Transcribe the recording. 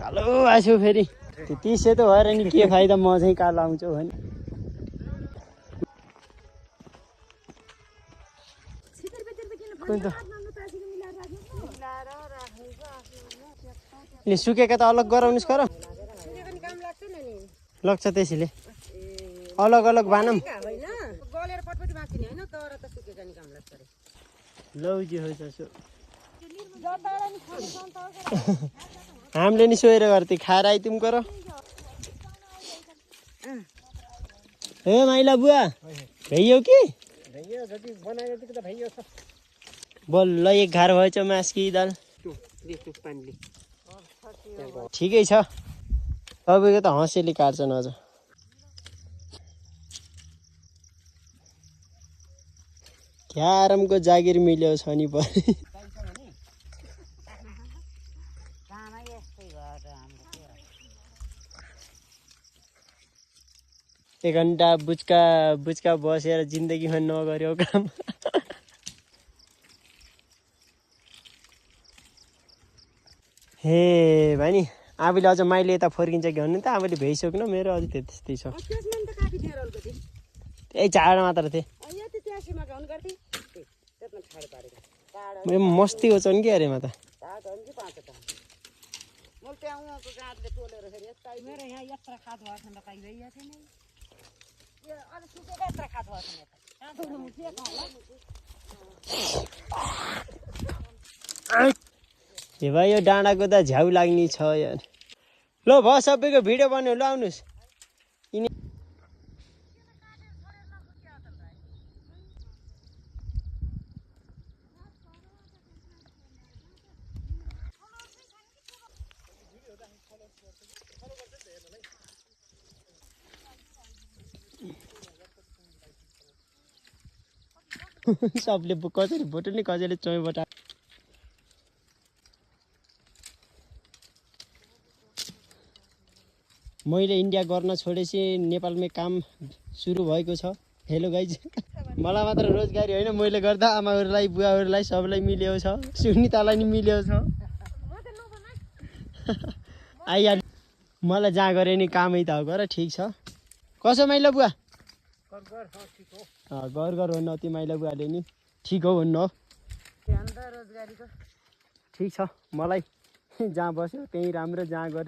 कालो आछु फेरि त्यति सेतो भएर नि के फाइदा म चाहिँ कालो आउँछु भने नि सुकेका त अलग गराउनुस् गर लाग्छ त्यसैले अलग अलग बानम लौजी हुन्छ सो हामीले नि सोहेर गर्थे खाएर आइतुम गर ए माइला बुवा भइयो कि बल्ल एक घार भएछ मास्की दाल ठिकै छ तपाईँको त हँसेली काट्छन् अझ क्यारमको जागिर मिल्यो छ नि परि एक घन्टा बुच्का बुच्का बसेर जिन्दगीमा नगर्यो काम हे भाइ आफूले अझ माइले यता फर्किन्छ कि भन्नु त आफूले भ्याइसक्नु मेरो अझै त्यस्तै छ त्यही चाड मात्र थिएँ मस्ती ओछन् कि अरेमा त ए भाइ यो डाँडाको त झ्याउ लाग्ने छ यार ल भयो सबैको भिडियो बन्यो ल आउनुहोस् सबले कसरी भोटो नि कसैले चोइ बटा मैले इन्डिया गर्न छोडेपछि नेपालमै काम सुरु भएको छ हेलो गाइज मलाई मात्र रोजगारी होइन मैले गर्दा आमाहरूलाई बुवाहरूलाई सबलाई मिलेको छ सुनितालाई नि मिलेको छ आइहाल मलाई जहाँ गरे नि कामै त गर ठिक छ कसो माइला बुवा गर गर भन्नु अति माइला बुवाले नि ठिक हो भन्नु हो ठिक छ मलाई जहाँ बस्यो त्यहीँ राम्रो जहाँ गऱ्यो